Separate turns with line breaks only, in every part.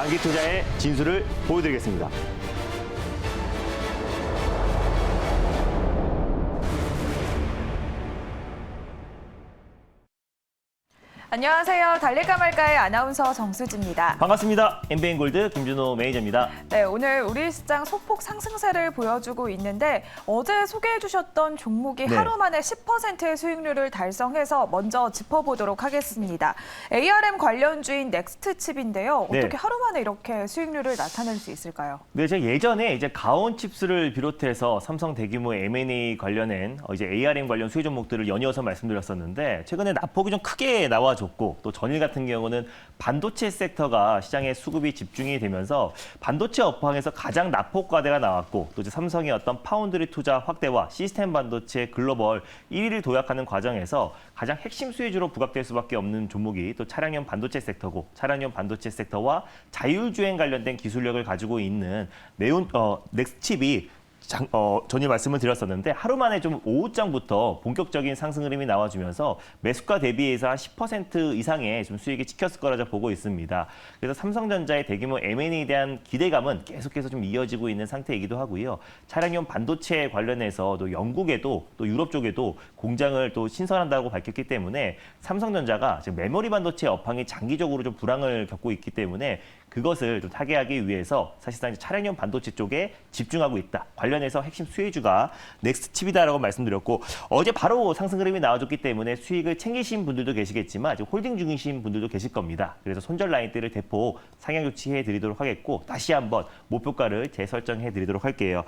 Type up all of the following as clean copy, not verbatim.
장기 투자의 진수를 보여드리겠습니다.
안녕하세요. 달릴까 말까의 아나운서 정수지입니다.
반갑습니다. 엠비엔골드 김준호 매니저입니다.
네, 오늘 우리 시장 소폭 상승세를 보여주고 있는데 어제 소개해 주셨던 종목이
네.
하루 만에 10%의 수익률을 달성해서 먼저 짚어보도록 하겠습니다. ARM 관련주인 넥스트칩인데요.
네.
어떻게 하루 만에 이렇게 수익률을 나타낼 수 있을까요?
네, 제가 예전에 이제 가온칩스를 비롯해서 삼성 대규모 M&A 관련된 이제 ARM 관련 수혜 종목들을 연이어서 말씀드렸었는데 최근에 낙폭이 좀 크게 나와줬고 또 전일 같은 경우는 반도체 섹터가 시장에 수급이 집중이 되면서 반도체 업황에서 가장 낙폭 과대가 나왔고 또 이제 삼성의 어떤 파운드리 투자 확대와 시스템 반도체 글로벌 1위를 도약하는 과정에서 가장 핵심 수혜주로 부각될 수밖에 없는 종목이 또 차량용 반도체 섹터고 차량용 반도체 sektor와 자율주행 관련된 기술력을 가지고 있는 넥스칩이 전에 말씀을 드렸었는데 하루 만에 좀 오후장부터 본격적인 상승 흐름이 나와주면서 매수가 대비해서 한 10% 이상의 좀 수익이 찍혔을 거라 보고 있습니다. 그래서 삼성전자의 대규모 M&A에 대한 기대감은 계속해서 좀 이어지고 있는 상태이기도 하고요. 차량용 반도체 관련해서 또 영국에도 또 유럽 쪽에도 공장을 또 신설한다고 밝혔기 때문에 삼성전자가 지금 메모리 반도체 업황이 장기적으로 좀 불황을 겪고 있기 때문에 그것을 좀 타개하기 위해서 사실상 이제 차량용 반도체 쪽에 집중하고 있다. 관련해서 핵심 수혜주가 넥스트칩이다라고 말씀드렸고 어제 바로 상승 흐름이 나와줬기 때문에 수익을 챙기신 분들도 계시겠지만 지금 홀딩 중이신 분들도 계실 겁니다. 그래서 손절 라인대를 대폭 상향 조치해 드리도록 하겠고 다시 한번 목표가를 재설정해 드리도록 할게요.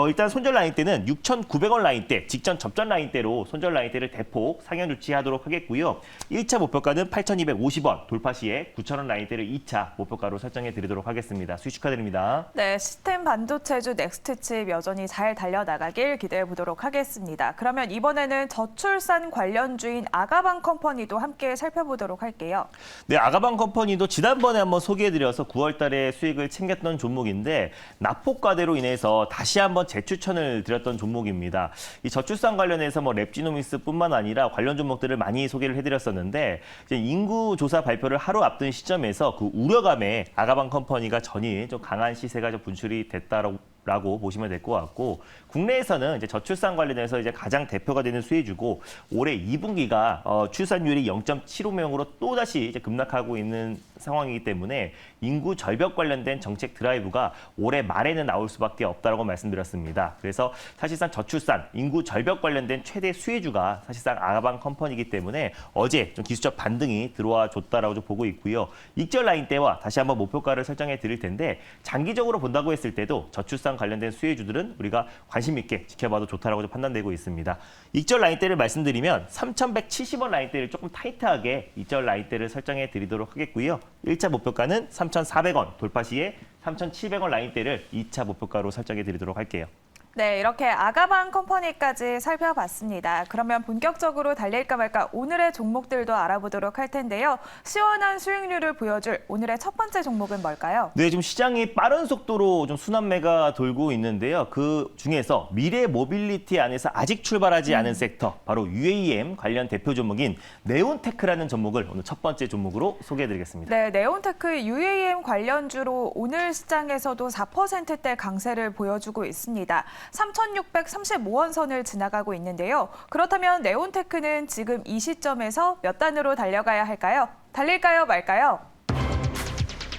일단 손절 라인대는 6,900원 라인대, 직전 접전 라인대로 손절 라인대를 대폭 상향 조치하도록 하겠고요. 1차 목표가는 8,250원, 돌파 시에 9,000원 라인대를 2차 목표가로 설정해 드리도록 하겠습니다. 수익 축하드립니다.
네, 시스템 반도체주 넥스트칩 여전히 잘 달려나가길 기대해 보도록 하겠습니다. 그러면 이번에는 저출산 관련주인 아가방 컴퍼니도 함께 살펴보도록 할게요.
네, 아가방 컴퍼니도 지난번에 한번 소개해드려서 9월 달에 수익을 챙겼던 종목인데 낙폭 과대로 인해서 다시 한번 재추천을 드렸던 종목입니다. 이 저출산 관련해서 뭐 랩지노믹스뿐만 아니라 관련 종목들을 많이 소개를 해드렸었는데 이제 인구 조사 발표를 하루 앞둔 시점에서 그 우려감에 아가방 컴퍼니가 전이 좀 강한 시세가 좀 분출이 됐다라고 보시면 될 것 같고 국내에서는 이제 저출산 관련해서 이제 가장 대표가 되는 수혜주고 올해 2분기가 출산율이 0.75명으로 또 다시 이제 급락하고 있는 상황이기 때문에 인구 절벽 관련된 정책 드라이브가 올해 말에는 나올 수밖에 없다라고 말씀드렸습니다. 그래서 사실상 저출산, 인구 절벽 관련된 최대 수혜주가 사실상 아가방 컴퍼니이기 때문에 어제 좀 기술적 반등이 들어와 줬다라고 좀 보고 있고요. 익절 라인대와 다시 한번 목표가를 설정해 드릴 텐데 장기적으로 본다고 했을 때도 저출산 관련된 수혜주들은 우리가 관심 있게 지켜봐도 좋다라고 판단되고 있습니다. 익절 라인대를 말씀드리면 3,170원 라인대를 조금 타이트하게 익절 라인대를 설정해 드리도록 하겠고요. 1차 목표가는 3,400원, 돌파 시에 3,700원 라인대를 2차 목표가로 설정해 드리도록 할게요.
네, 이렇게 아가방 컴퍼니까지 살펴봤습니다. 그러면 본격적으로 달릴까 말까 오늘의 종목들도 알아보도록 할 텐데요. 시원한 수익률을 보여줄 오늘의 첫 번째 종목은 뭘까요?
네, 지금 시장이 빠른 속도로 좀 순환매가 돌고 있는데요. 그 중에서 미래 모빌리티 안에서 아직 출발하지 않은 섹터, 바로 UAM 관련 대표 종목인 네온테크라는 종목을 오늘 첫 번째 종목으로 소개해드리겠습니다.
네, 네온테크 UAM 관련주로 오늘 시장에서도 4%대 강세를 보여주고 있습니다. 3,635원 선을 지나가고 있는데요. 그렇다면 네온테크는 지금 이 시점에서 몇 단으로 달려가야 할까요? 달릴까요, 말까요?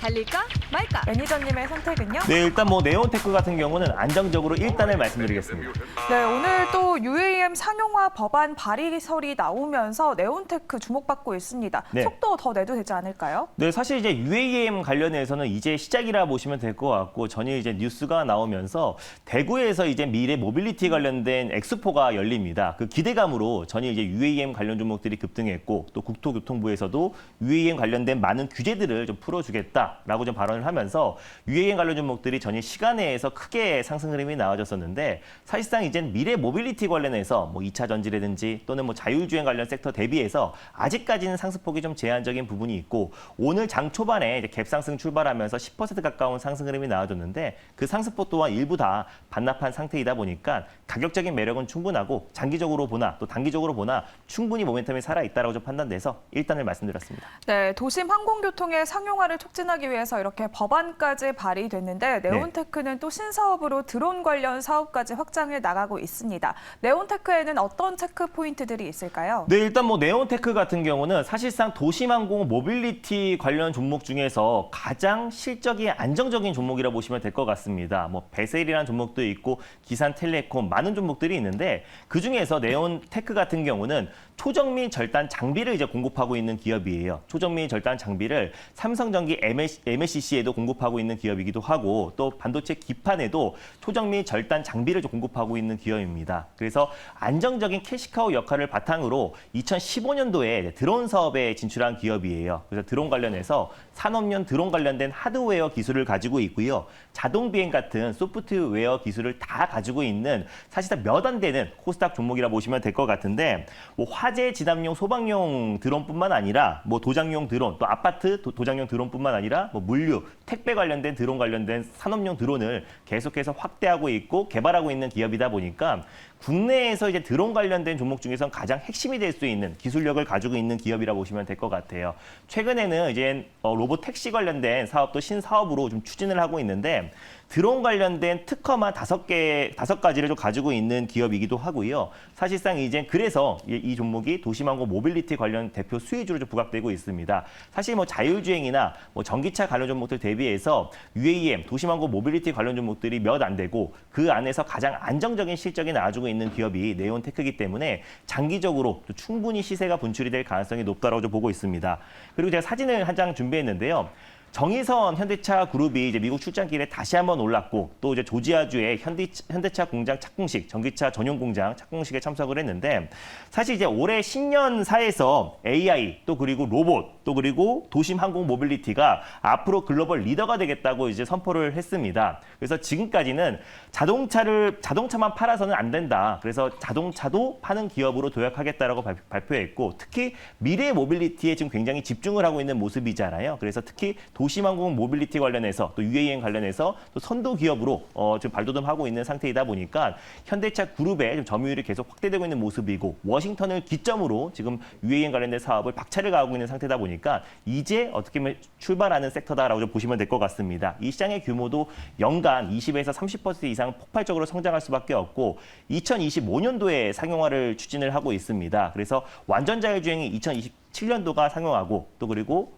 달릴까 말까? 매니저님의 선택은요?
네, 일단 뭐 네온테크 같은 경우는 안정적으로 1단을 말씀드리겠습니다.
네, 오늘 또 UAM 상용화 법안 발의설이 나오면서 네온테크 주목받고 있습니다.
네.
속도 더 내도 되지 않을까요?
네, 사실 이제 UAM 관련해서는 이제 시작이라 보시면 될 것 같고 전일 이제 뉴스가 나오면서 대구에서 이제 미래 모빌리티 관련된 엑스포가 열립니다. 그 기대감으로 전일 이제 UAM 관련 종목들이 급등했고 또 국토교통부에서도 UAM 관련된 많은 규제들을 좀 풀어주겠다라고 좀 발언을 하면서 UAM 관련 종목들이 전일 시간 내에서 크게 상승 흐름이 나와줬었는데 사실상 이제 미래 모빌리티 관련해서 뭐 2차 전지라든지 또는 뭐 자율주행 관련 섹터 대비해서 아직까지는 상승폭이 좀 제한적인 부분이 있고 오늘 장 초반에 이제 갭상승 출발하면서 10% 가까운 상승 흐름이 나와줬는데 그 상승폭 또한 일부 다 반납한 상태이다 보니까 가격적인 매력은 충분하고 장기적으로 보나 또 단기적으로 보나 충분히 모멘텀이 살아있다라고 좀 판단돼서 일단을 말씀드렸습니다.
네, 도심 항공교통의 상용화를 촉진하기 해결하기 위해서 이렇게 법안까지 발의됐는데 네온테크는 또 신사업으로 드론 관련 사업까지 확장해 나가고 있습니다. 네온테크에는 어떤 체크 포인트들이 있을까요?
네, 일단 뭐 네온테크 같은 경우는 사실상 도심항공 모빌리티 관련 종목 중에서 가장 실적이 안정적인 종목이라 보시면 될 것 같습니다. 뭐 베셀이라는 종목도 있고 기산텔레콤 많은 종목들이 있는데 그 중에서 네온테크 같은 경우는 초정밀 절단 장비를 이제 공급하고 있는 기업이에요. 초정밀 절단 장비를 삼성전기 MLCC에도 공급하고 있는 기업이기도 하고 또 반도체 기판에도 초정밀 절단 장비를 공급하고 있는 기업입니다. 그래서 안정적인 캐시카우 역할을 바탕으로 2015년도에 드론 사업에 진출한 기업이에요. 그래서 드론 관련해서 산업용 드론 관련된 하드웨어 기술을 가지고 있고요. 자동 비행 같은 소프트웨어 기술을 다 가지고 있는 사실상 몇 안 되는 코스닥 종목이라 보시면 될 것 같은데 뭐 화재 진압용 소방용 드론뿐만 아니라 뭐 도장용 드론 또 아파트 도장용 드론뿐만 아니라 뭐 물류 택배 관련된 드론 관련된 산업용 드론을 계속해서 확대하고 있고 개발하고 있는 기업이다 보니까 국내에서 이제 드론 관련된 종목 중에서 가장 핵심이 될 수 있는 기술력을 가지고 있는 기업이라 보시면 될 것 같아요. 최근에는 이제 로봇 택시 관련된 사업도 신사업으로 좀 추진을 하고 있는데 드론 관련된 특허만 5가지를 좀 가지고 있는 기업이기도 하고요. 사실상 이제 그래서 이 종목이 도심항공 모빌리티 관련 대표 수혜주로 좀 부각되고 있습니다. 사실 뭐 자율주행이나 뭐 전기차 관련 종목들 대비해서 UAM, 도심항공 모빌리티 관련 종목들이 몇 안 되고 그 안에서 가장 안정적인 실적이 나와주고 있는 기업이 네온테크이기 때문에 장기적으로 충분히 시세가 분출이 될 가능성이 높다고 좀 보고 있습니다. 그리고 제가 사진을 한 장 준비했는데요. 정의선 현대차 그룹이 이제 미국 출장길에 다시 한번 올랐고 또 이제 조지아주의 현대차 공장 착공식, 전기차 전용 공장 착공식에 참석을 했는데 사실 이제 올해 신년사에서 AI 또 그리고 로봇 또 그리고 도심 항공 모빌리티가 앞으로 글로벌 리더가 되겠다고 이제 선포를 했습니다. 그래서 지금까지는 자동차만 팔아서는 안 된다. 그래서 자동차도 파는 기업으로 도약하겠다라고 발표했고 특히 미래 모빌리티에 지금 굉장히 집중을 하고 있는 모습이잖아요. 그래서 특히 도심항공 모빌리티 관련해서 또 UAM 관련해서 또 선도 기업으로 지금 발돋움하고 있는 상태이다 보니까 현대차 그룹의 점유율이 계속 확대되고 있는 모습이고 워싱턴을 기점으로 지금 UAM 관련된 사업을 박차를 가하고 있는 상태다 보니까 이제 어떻게 보면 출발하는 섹터다라고 좀 보시면 될 것 같습니다. 이 시장의 규모도 연간 20에서 30% 이상 폭발적으로 성장할 수밖에 없고 2025년도에 상용화를 추진을 하고 있습니다. 그래서 완전 자율주행이 2027년도가 상용화고 또 그리고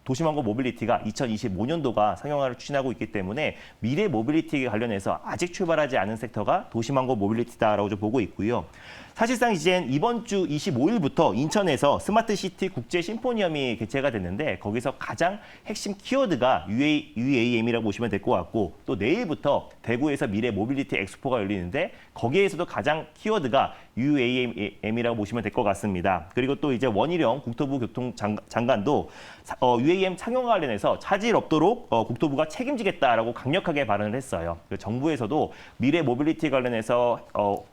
도심항공 모빌리티가 2025년도가 상용화를 추진하고 있기 때문에 미래 모빌리티 관련해서 아직 출발하지 않은 섹터가 도심항공 모빌리티다라고 좀 보고 있고요. 사실상 이제 이번 주 25일부터 인천에서 스마트시티 국제 심포니엄이 개최가 됐는데 거기서 가장 핵심 키워드가 UAM이라고 보시면 될 것 같고 또 내일부터 대구에서 미래 모빌리티 엑스포가 열리는데 거기에서도 가장 키워드가 UAM이라고 보시면 될 것 같습니다. 그리고 또 이제 원희룡 국토부 교통장관도 UAM 상용화 관련해서 차질 없도록 국토부가 책임지겠다라고 강력하게 발언을 했어요. 정부에서도 미래 모빌리티 관련해서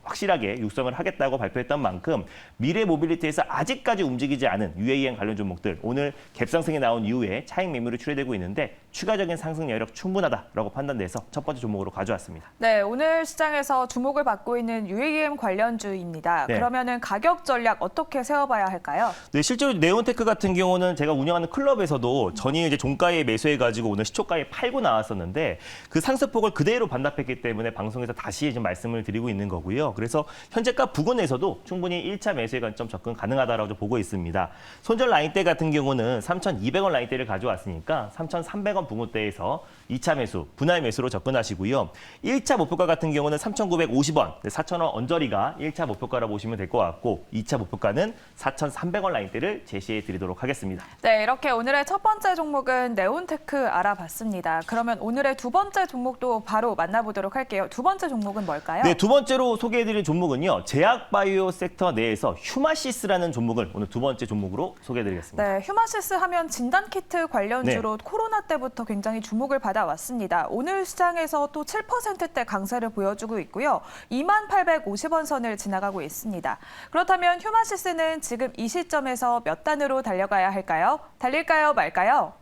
확실하게 육성을 하겠다고 발표했던 만큼 미래 모빌리티에서 아직까지 움직이지 않은 UAM 관련 종목들 오늘 갭상승이 나온 이후에 차익 매물이 출회되고 있는데 추가적인 상승 여력 충분하다라고 판단돼서 첫 번째 종목으로 가져왔습니다.
네, 오늘 시장에서 주목을 받고 있는 UAM 관련주입니다.
네.
그러면은 가격 전략 어떻게 세워봐야 할까요?
네, 실제로 네온테크 같은 경우는 제가 운영하는 클럽에서도 전일 이제 종가에 매수해가지고 오늘 시초가에 팔고 나왔었는데 그 상승폭을 그대로 반납했기 때문에 방송에서 다시 좀 말씀을 드리고 있는 거고요. 그래서 현재가 부근에서도 충분히 1차 매수의 관점 접근 가능하다라고 좀 보고 있습니다. 손절 라인대 같은 경우는 3,200원 라인대를 가져왔으니까 3,300원 부근대에서 2차 매수, 분할 매수로 접근하시고요. 1차 목표가 같은 경우는 3,950원, 4,000원 언저리가 1차 목표가라고 보시면 될 것 같고 2차 목표가는 4,300원 라인대를 제시해 드리도록 하겠습니다.
네, 이렇게 오늘의 첫 번째 종목은 네온테크 알아봤습니다. 그러면 오늘의 두 번째 종목도 바로 만나보도록 할게요. 두 번째 종목은 뭘까요?
네, 두 번째로 소개해드릴 종목은요. 제약바이오 섹터 내에서 휴마시스라는 종목을 오늘 두 번째 종목으로 소개해드리겠습니다.
네, 휴마시스 하면 진단키트 관련주로 코로나 때부터 굉장히 주목을 받아왔습니다. 오늘 시장에서 또 7%대 강세를 보여주고 있고요. 2850원 선을 지나가고 있습니다. 그렇다면 휴마시스는 지금 이 시점에서 몇 단으로 달려가야 할까요? 달릴까요, 말까요?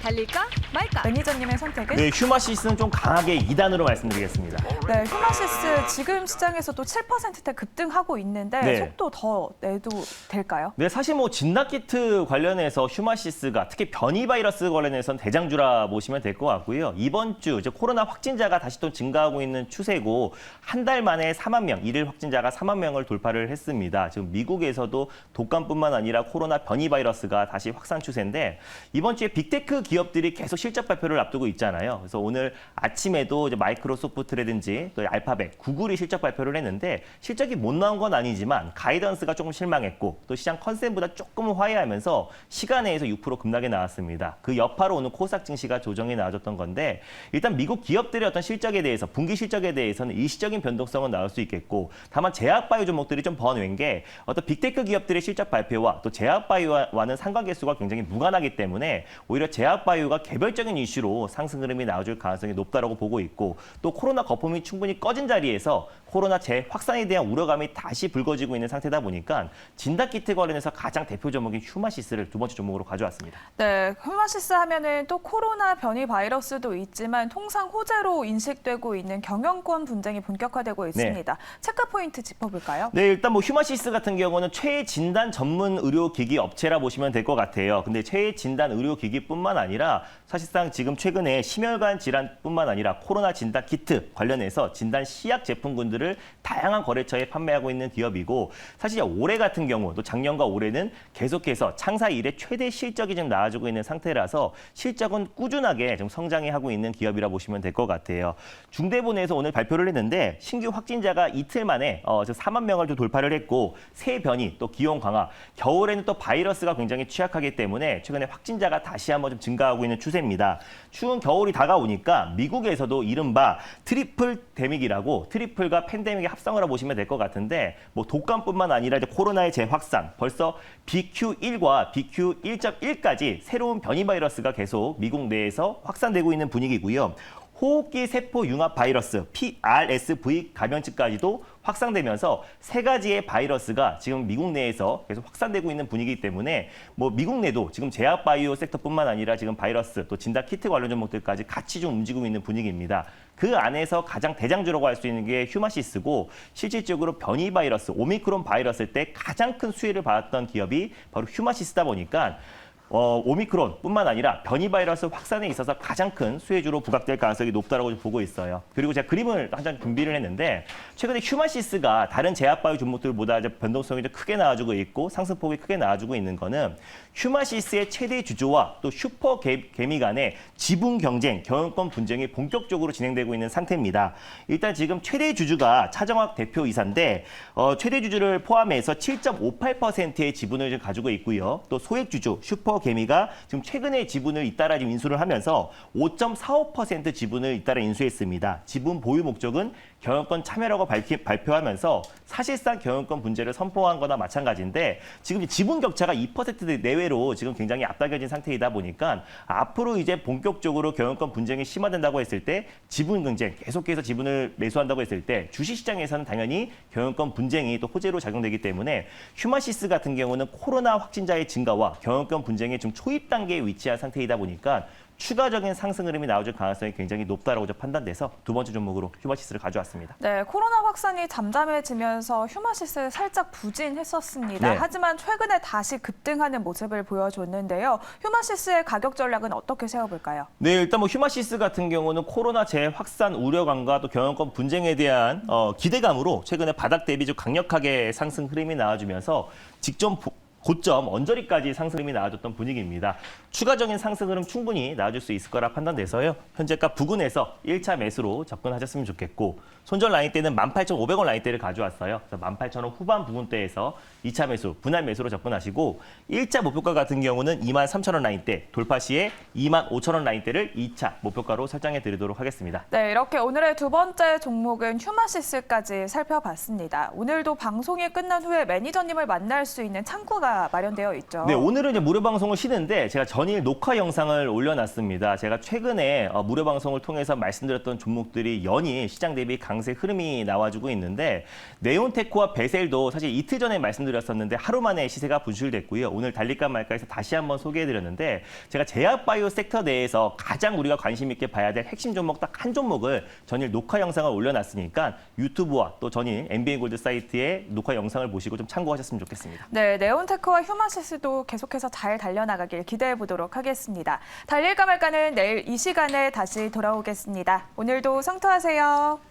달릴까 말까?
매니저님의 선택은?
네, 휴마시스는 좀 강하게 2단으로 말씀드리겠습니다.
네, 휴마시스 지금 시장에서도 7%대 급등하고 있는데
네.
속도 더 내도 될까요?
네, 사실 뭐 진단키트 관련해서 휴마시스가 특히 변이 바이러스 관련해서는 대장주라 보시면 될 것 같고요. 이번 주 이제 코로나 확진자가 다시 또 증가하고 있는 추세고 한 달 만에 4만 명, 일일 확진자가 4만 명을 돌파를 했습니다. 지금 미국에서도 독감뿐만 아니라 코로나 변이 바이러스가 다시 확산 추세인데 이번 주에 빅테크 기업들이 계속 실적 발표를 앞두고 있잖아요. 그래서 오늘 아침에도 이제 마이크로소프트라든지 또 알파벳, 구글이 실적 발표를 했는데 실적이 못 나온 건 아니지만 가이던스가 조금 실망했고 또 시장 컨센보다 조금은 화해하면서 시간에서 6% 급락이 나왔습니다. 그 여파로 오늘 코스닥 증시가 조정이 나와줬던 건데 일단 미국 기업들의 어떤 실적에 대해서 분기 실적에 대해서는 일시적인 변동성은 나올 수 있겠고 다만 제약바이오 종목들이 좀 번외인 게 어떤 빅테크 기업들의 실적 발표와 또 제약바이오와는 상관계수가 굉장히 무관하기 때문에 오히려 제약바이오가 개별적인 이슈로 상승 흐름이 나와줄 가능성이 높다라고 보고 있고 또 코로나 거품이 충분히 꺼진 자리에서 코로나 재확산에 대한 우려감이 다시 불거지고 있는 상태다 보니까 진단키트 관련해서 가장 대표 종목인 휴마시스를 두 번째 종목으로 가져왔습니다.
네, 휴마시스 하면은 또 코로나 변이 바이러스도 있지만 통상 호재로 인식되고 있는 경영권 분쟁이 본격화되고 있습니다. 체크 포인트 짚어볼까요?
네, 일단 뭐 휴마시스 같은 경우는 최애 진단 전문 의료기기 업체라 보시면 될 것 같아요. 근데 최애 진단 의료기기뿐만 아니라 사실상 지금 최근에 심혈관 질환뿐만 아니라 코로나 진단 키트 관련해서 진단 시약 제품군들을 다양한 거래처에 판매하고 있는 기업이고 사실 올해 같은 경우 또 작년과 올해는 계속해서 창사 이래 최대 실적이 지금 나와주고 있는 상태라서 실적은 꾸준하게 좀 성장해 하고 있는 기업이라 보시면 될 것 같아요. 중대본에서 오늘 발표를 했는데 신규 확진자가 이틀 만에 4만 명을 또 돌파를 했고 새 변이 또 기온 강화 겨울에는 또 바이러스가 굉장히 취약하기 때문에 최근에 확진자가 다시 한번 좀 증가하고 있는 추세입니다. 추운 겨울이 다가오니까 미국에서도 이른바 트리플 데믹이라고 트리플과 팬데믹의 합성어라 보시면 될 것 같은데 뭐 독감뿐만 아니라 이제 코로나의 재확산 벌써 BQ1과 BQ1.1까지 새로운 변이 바이러스가 계속 미국 내에서 확산되고 있는 분위기고요. 호흡기 세포 융합 바이러스 PRSV 감염증까지도 확산되면서 세 가지의 바이러스가 지금 미국 내에서 계속 확산되고 있는 분위기이기 때문에 뭐 미국 내도 지금 제약 바이오 섹터뿐만 아니라 지금 바이러스 또 진단 키트 관련 종목들까지 같이 좀 움직이고 있는 분위기입니다. 그 안에서 가장 대장주라고 할 수 있는 게 휴마시스고 실질적으로 변이 바이러스 오미크론 바이러스 때 가장 큰 수혜를 받았던 기업이 바로 휴마시스다 보니까 오미크론뿐만 아니라 변이 바이러스 확산에 있어서 가장 큰 수혜주로 부각될 가능성이 높다라고 보고 있어요. 그리고 제가 그림을 한 장 준비를 했는데 최근에 휴마시스가 다른 제약바이오 종목들보다 이제 변동성이 좀 크게 나와주고 있고 상승폭이 크게 나와주고 있는 거는 휴마시스의 최대 주주와 또 슈퍼 개미 간의 지분 경쟁, 경영권 분쟁이 본격적으로 진행되고 있는 상태입니다. 일단 지금 최대 주주가 차정학 대표이사인데 최대 주주를 포함해서 7.58%의 지분을 지금 가지고 있고요. 또 소액 주주 슈퍼 개미가 지금 최근에 지분을 잇따라 지금 인수를 하면서 5.45% 지분을 잇따라 인수했습니다. 지분 보유 목적은 경영권 참여라고 발표하면서 사실상 경영권 분쟁을 선포한 거나 마찬가지인데 지금 지분 격차가 2% 내외로 지금 굉장히 앞당겨진 상태이다 보니까 앞으로 이제 본격적으로 경영권 분쟁이 심화된다고 했을 때 지분 경쟁 계속해서 지분을 매수한다고 했을 때 주식시장에서는 당연히 경영권 분쟁이 또 호재로 작용되기 때문에 휴마시스 같은 경우는 코로나 확진자의 증가와 경영권 분쟁의 좀 초입 단계에 위치한 상태이다 보니까 추가적인 상승 흐름이 나올 가능성이 굉장히 높다라고 판단돼서 두 번째 종목으로 휴마시스를 가져왔습니다.
네, 코로나 확산이 잠잠해지면서 휴마시스 살짝 부진했었습니다.
네.
하지만 최근에 다시 급등하는 모습을 보여줬는데요. 휴마시스의 가격 전략은 어떻게 세워볼까요?
네, 일단 뭐 휴마시스 같은 경우는 코로나 재확산 우려감과 또 경영권 분쟁에 대한 기대감으로 최근에 바닥 대비 좀 강력하게 상승 흐름이 나와주면서 직전 고점 언저리까지 상승 흐름이 나와줬던 분위기입니다. 추가적인 상승 흐름 충분히 나와줄 수 있을 거라 판단돼서요. 현재가 부근에서 1차 매수로 접근하셨으면 좋겠고 손절 라인대는 18,500원 라인대를 가져왔어요. 그래서 18,000원 후반 부근대에서 2차 매수, 분할 매수로 접근하시고 1차 목표가 같은 경우는 23,000원 라인대, 돌파 시에 25,000원 라인대를 2차 목표가로 설정해 드리도록 하겠습니다.
네, 이렇게 오늘의 두 번째 종목은 휴마시스까지 살펴봤습니다. 오늘도 방송이 끝난 후에 매니저님을 만날 수 있는 창구가 자료가 마련되어 있죠.
네, 오늘은 이제 무료 방송을 쉬는데 제가 전일 녹화 영상을 올려놨습니다. 제가 최근에 무료 방송을 통해서 말씀드렸던 종목들이 연일 시장 대비 강세 흐름이 나와주고 있는데 네온테크와 베셀도 사실 이틀 전에 말씀드렸었는데 하루 만에 시세가 분출됐고요. 오늘 달릴까 말까해서 다시 한번 소개해드렸는데 제가 제약바이오 섹터 내에서 가장 우리가 관심 있게 봐야 될 핵심 종목 딱 한 종목을 전일 녹화 영상을 올려놨으니까 유튜브와 또 전일 MBN골드 사이트의 녹화 영상을 보시고 좀 참고하셨으면 좋겠습니다.
네, 네온테크와 휴마시스도 계속해서 잘 달려나가길 기대해 보도록 하겠습니다. 달릴까 말까는 내일 이 시간에 다시 돌아오겠습니다. 오늘도 성투하세요.